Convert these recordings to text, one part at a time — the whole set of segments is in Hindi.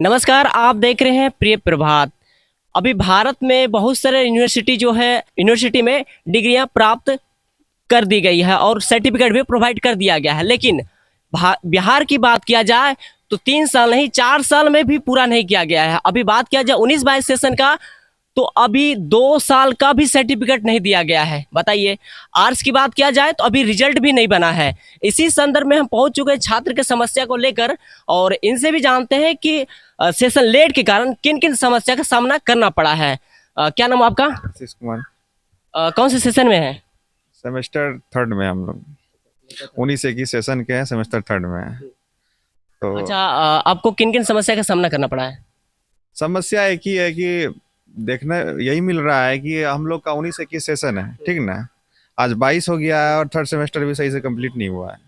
नमस्कार, आप देख रहे हैं प्रिय प्रभात। अभी भारत में बहुत सारे यूनिवर्सिटी में डिग्रियां प्राप्त कर दी गई है और सर्टिफिकेट भी प्रोवाइड कर दिया गया है। लेकिन बिहार की बात किया जाए तो 3 साल नहीं 4 साल में भी पूरा नहीं किया गया है। अभी बात किया जाए 19-22 सेशन का तो अभी 2 साल का भी सर्टिफिकेट नहीं दिया गया है। बताइए, आर्ट्स की बात किया जाए तो अभी रिजल्ट भी नहीं बना है। इसी संदर्भ में हम पहुंच चुके हैं छात्र के समस्या को लेकर और इनसे भी जानते हैं कि सेशन लेट के कारण किन किन समस्या का सामना करना पड़ा है। क्या नाम आपका? आशीष कुमार। कौन से सेशन में है? सेमेस्टर थर्ड में हम लोग 19-21 सेशन के हैं, सेमेस्टर थर्ड में है। तो अच्छा, आपको किन किन समस्या का सामना करना पड़ा है? समस्या एक ही है कि देखने यही मिल रहा है कि हम लोग का 19-21 सेशन है, ठीक ना। आज 22 हो गया है और थर्ड सेमेस्टर भी सही से कंप्लीट नहीं हुआ है।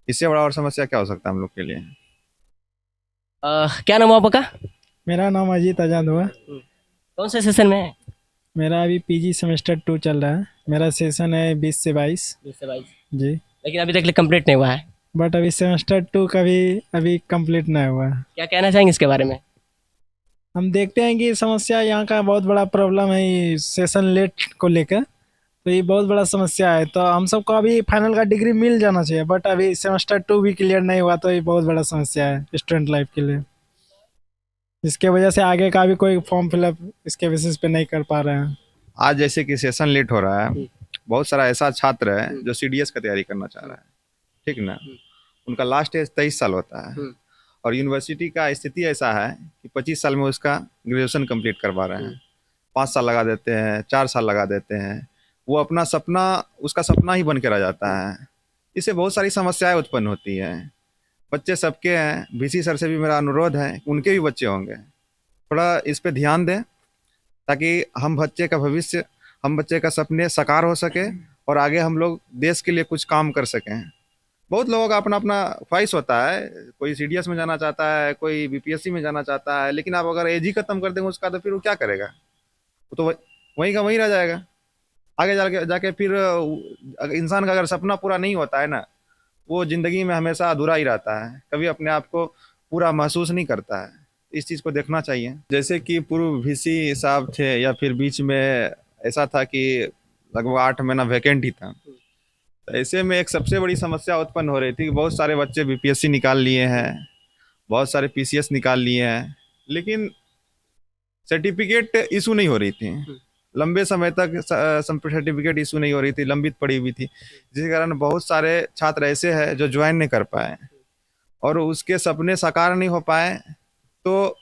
इससे बड़ा और समस्या क्या हो सकता है हम लोग के लिए। क्या नाम है आपका? मेरा नाम अजीत आजाद हुआ। कौन से सेशन में है? मेरा अभी पीजी सेमेस्टर 2 चल रहा है। मेरा सेशन है 20 से 22। 20 से 22। जी। लेकिन अभी तक कंप्लीट नहीं हुआ है। बट अभी सेमेस्टर 2 का भी अभी कंप्लीट नहीं हुआ है। क्या कहना चाहेंगे इसके बारे में? हम देखते हैं कि समस्या यहाँ का बहुत बड़ा प्रॉब्लम है ये सेशन लेट को लेकर। तो ये बहुत बड़ा समस्या है। तो हम सबको अभी फाइनल का डिग्री मिल जाना चाहिए, बट अभी सेमेस्टर 2 भी क्लियर नहीं हुआ, तो ये बहुत बड़ा समस्या है स्टूडेंट लाइफ के लिए। इसके वजह से आगे का भी कोई फॉर्म फिलअप इसके बेसिस पे नहीं कर पा रहे हैं। आज जैसे कि सेशन लेट हो रहा है, बहुत सारा ऐसा छात्र है जो सीडीएस का तैयारी करना चाह रहा है, ठीक ना। उनका लास्ट एज 23 साल होता है और यूनिवर्सिटी का स्थिति ऐसा है कि 25 साल में उसका ग्रेजुएशन कंप्लीट करवा रहे हैं। 5 साल लगा देते हैं, 4 साल लगा देते हैं। वो अपना सपना, उसका सपना ही बन के रह जाता है। इससे बहुत सारी समस्याएं उत्पन्न होती हैं। बच्चे सबके हैं, वीसी सर से भी मेरा अनुरोध है कि उनके भी बच्चे होंगे, थोड़ा इस पे ध्यान दें ताकि हम बच्चे का सपने साकार हो सके और आगे हम लोग देश के लिए कुछ काम कर सकें। बहुत लोगों का अपना अपना ख्वाहिश होता है, कोई सीडीएस में जाना चाहता है, कोई बीपीएससी में जाना चाहता है। लेकिन आप अगर एज ही खत्म कर देंगे उसका तो फिर वो क्या करेगा? वो तो वहीं का वहीं रह जाएगा। आगे जाके जाके फिर इंसान का अगर सपना पूरा नहीं होता है ना, वो जिंदगी में हमेशा अधूरा ही रहता है, कभी अपने आप को पूरा महसूस नहीं करता है। इस चीज़ को देखना चाहिए। जैसे कि पूर्व वीसी साहब थे या फिर बीच में ऐसा था कि लगभग 8 महीना वैकेंट ही था। तो ऐसे में एक सबसे बड़ी समस्या उत्पन्न हो रही थी कि बहुत सारे बच्चे बीपीएससी निकाल लिए हैं, बहुत सारे पीसीएस निकाल लिए हैं, लेकिन सर्टिफिकेट इशू नहीं हो रही थी। लंबे समय तक सर्टिफिकेट इशू नहीं हो रही थी, लंबित पड़ी हुई थी, जिसके कारण बहुत सारे छात्र ऐसे हैं जो ज्वाइन नहीं कर पाए और उसके सपने साकार नहीं हो पाए। तो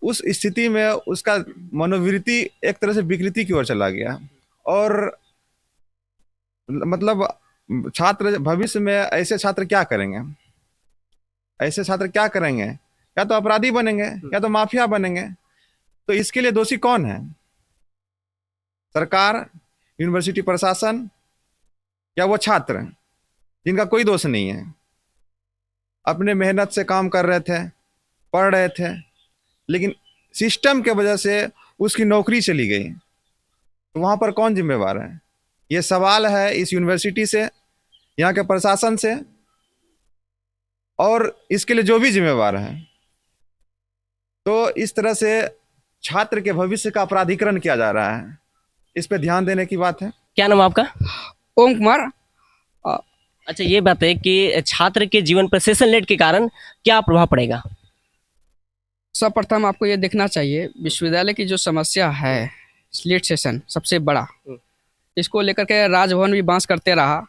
उस स्थिति में उसका मनोवृत्ति एक तरह से विकृति की ओर चला गया और मतलब छात्र भविष्य में ऐसे छात्र क्या करेंगे? ऐसे छात्र क्या करेंगे? या तो अपराधी बनेंगे या तो माफिया बनेंगे। तो इसके लिए दोषी कौन है? सरकार, यूनिवर्सिटी प्रशासन या वो छात्र जिनका कोई दोष नहीं है? अपने मेहनत से काम कर रहे थे, पढ़ रहे थे, लेकिन सिस्टम के वजह से उसकी नौकरी चली गई। तो वहाँ पर कौन जिम्मेवार है? ये सवाल है इस यूनिवर्सिटी से, यहाँ के प्रशासन से और इसके लिए जो भी जिम्मेवार है। तो इस तरह से छात्र के भविष्य का अपराधीकरण किया जा रहा है। इस पे ध्यान देने की बात है। क्या नाम है आपका? ओम कुमार। अच्छा, ये बात है कि छात्र के जीवन पर सेशन लेट के कारण क्या प्रभाव पड़ेगा? सर्वप्रथम आपको ये देखना चाहिए विश्वविद्यालय की जो समस्या है लेट सेशन सबसे बड़ा, इसको लेकर के राजभवन भी बांस करते रहा,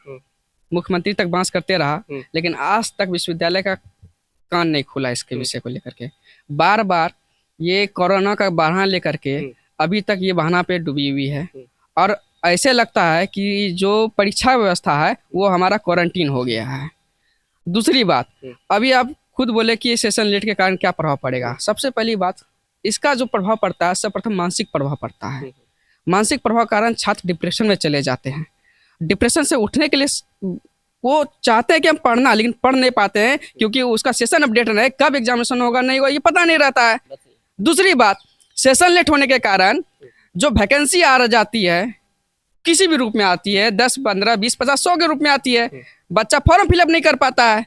मुख्यमंत्री तक बांस करते रहा, लेकिन आज तक विश्वविद्यालय का कान नहीं खुला इसके विषय को लेकर के। बार बार ये कोरोना का बहाना लेकर के अभी तक ये बहाना पे डूबी हुई है और ऐसे लगता है कि जो परीक्षा व्यवस्था है वो हमारा क्वारंटीन हो गया है। दूसरी बात, अभी आप खुद बोले कि सेशन लेट के कारण क्या प्रभाव पड़ेगा। सबसे पहली बात, इसका जो प्रभाव पड़ता है सर्वप्रथम मानसिक प्रभाव पड़ता है। मानसिक प्रभाव कारण छात्र डिप्रेशन में चले जाते हैं। डिप्रेशन से उठने के लिए वो चाहते हैं कि हम पढ़ना, लेकिन पढ़ नहीं पाते हैं क्योंकि उसका सेशन अपडेट नहीं, कब एग्जामिनेशन होगा नहीं होगा ये पता नहीं रहता है। दूसरी बात, सेशन लेट होने के कारण जो वैकेंसी आ जाती है किसी भी रूप में आती है, 10, 15, 20, 50, 100 के रूप में आती है, बच्चा फॉर्म फिलअप नहीं कर पाता है।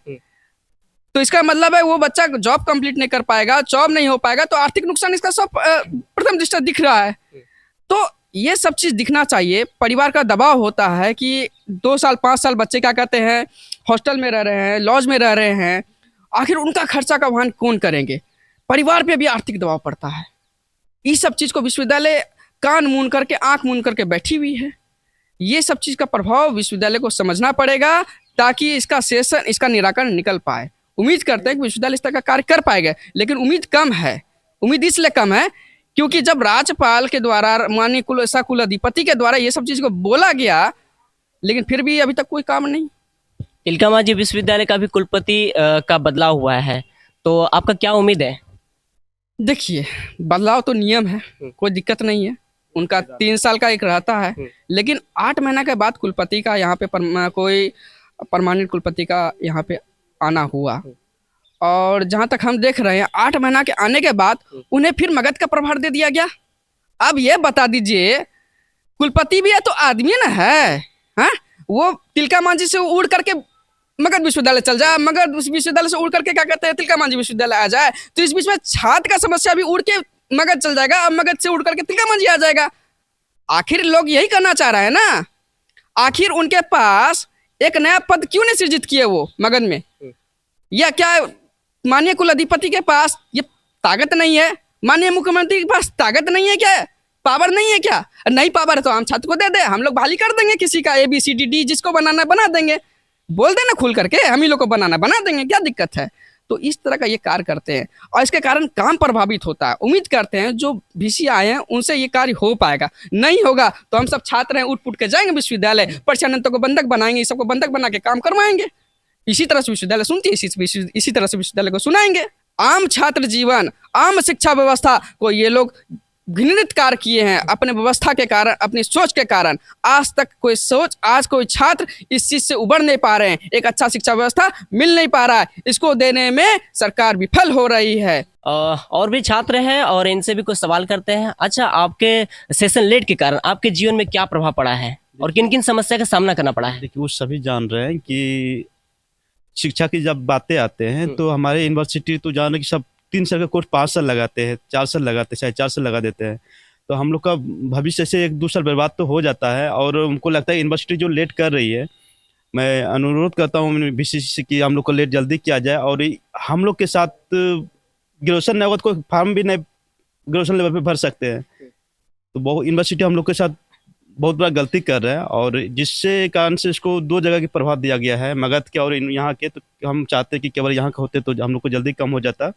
तो इसका मतलब है वो बच्चा जॉब कंप्लीट नहीं कर पाएगा, जॉब नहीं हो पाएगा, तो आर्थिक नुकसान इसका सब प्रथम दृष्टया दिख रहा है। तो ये सब चीज़ दिखना चाहिए। परिवार का दबाव होता है कि 2 साल 5 साल बच्चे क्या कहते हैं, हॉस्टल में रह रहे हैं, लॉज में रह रहे हैं, आखिर उनका खर्चा का वहन कौन करेंगे? परिवार पे भी आर्थिक दबाव पड़ता है। इस सब चीज़ को विश्वविद्यालय कान मूंद करके, आंख मूंद करके बैठी हुई है। ये सब चीज़ का प्रभाव विश्वविद्यालय को समझना पड़ेगा ताकि इसका सेशन, इसका निराकरण निकल पाए। उम्मीद करते हैं कि विश्वविद्यालय इस तरह का कार्य कर पाएगा, लेकिन उम्मीद कम है। उम्मीद इसलिए कम है क्योंकि जब राज्यपाल के द्वारा, माननीय कुलाधिपति के द्वारा ये सब चीज़ को बोला गया, लेकिन फिर भी अभी तक कोई काम नहीं। तिलका मांझी विश्वविद्यालय का भी कुलपति का बदलाव हुआ है, तो आपका क्या उम्मीद है? देखिए, बदलाव तो नियम है, कोई दिक्कत नहीं है। उनका 3 साल का एक रहता है, लेकिन 8 महीना के बाद कुलपति का यहाँ पे कोई परमानेंट कुलपति का यहाँ पे आना हुआ। और जहाँ तक हम देख रहे हैं 8 महीना के आने के बाद उन्हें फिर मगध का प्रभार दे दिया गया। अब ये बता दीजिए, कुलपति भी है तो आदमी ना है, हाँ? वो तिलका मांझी से उड़ करके मगध विश्वविद्यालय चल जाए, मगध विश्वविद्यालय से उड़ करके क्या कहते हैं, तिलका मांझी विश्वविद्यालय आ जाए, तो इस बीच में छात्र का समस्या भी उड़ के मगध चल जाएगा, अब मगध से उड़ करके तिलका मांझी आ जाएगा। आखिर लोग यही करना चाह रहे हैं ना। आखिर उनके पास एक नया पद क्यों नहीं सृजित किए वो मगध में? या क्या माननीय कुलाधिपति के पास ये ताकत नहीं है? माननीय मुख्यमंत्री के पास ताकत नहीं है क्या? पावर नहीं है क्या? नहीं पावर है तो हम छात्र को दे दे, हम लोग बहाली कर देंगे किसी का, ABCDD जिसको बनाना बना देंगे, बोल देना खुल करके, हम ही लोग को बनाना बना देंगे, क्या दिक्कत है? तो इस तरह का ये कार्य करते हैं और इसके कारण काम प्रभावित होता है। उम्मीद करते हैं जो VC आए हैं उनसे ये कार्य हो पाएगा। नहीं होगा तो हम सब छात्र हैं, उठ पुट के जाएंगे विश्वविद्यालय, परिचालनों को बंधक बनाएंगे, सबको बंधक बना के काम करवाएंगे। इसी तरह से विश्वविद्यालय सुनती है, इसी तरह से विश्वविद्यालय को सुनाएंगे। आम छात्र जीवन, आम शिक्षा व्यवस्था को ये लोग घृणित कार्य किए हैं अपने व्यवस्था के कारण, अपनी सोच के कारण। आज तक कोई सोच, आज कोई छात्र इस चीज से उबर नहीं पा रहे हैं। एक अच्छा शिक्षा व्यवस्था मिल नहीं पा रहा है, इसको देने में सरकार विफल हो रही है। और भी छात्र हैं और इनसे भी कुछ सवाल करते हैं। अच्छा, आपके सेशन लेट के कारण आपके जीवन में क्या प्रभाव पड़ा है और किन किन समस्या का सामना करना पड़ा है? देखिए, वो सभी जान रहे हैं कि शिक्षा की जब बातें आते हैं तो हमारे यूनिवर्सिटी तो जाने की सब 3 साल का कोर्स 5 साल लगाते हैं, 4 साल लगाते हैं, चाहे 4 साल लगा देते हैं। तो हम लोग का भविष्य से 1-2 साल बर्बाद तो हो जाता है और उनको लगता है यूनिवर्सिटी जो लेट कर रही है। मैं अनुरोध करता हूँ VC से कि हम लोग को लेट जल्दी किया जाए और हम लोग के साथ ग्रेजुएशन नहीं होगा तो कोई फॉर्म भी नहीं ग्रेजुएशन लेवल पे भर सकते हैं। तो बहुत यूनिवर्सिटी हम लोग के साथ बहुत बड़ा गलती कर रहा है और जिससे कारण से इसको 2 जगह के प्रभाव दिया गया है, मगध के और यहाँ के। तो हम चाहते हैं कि केवल यहाँ का होते तो हम लोग को जल्दी कम हो जाता।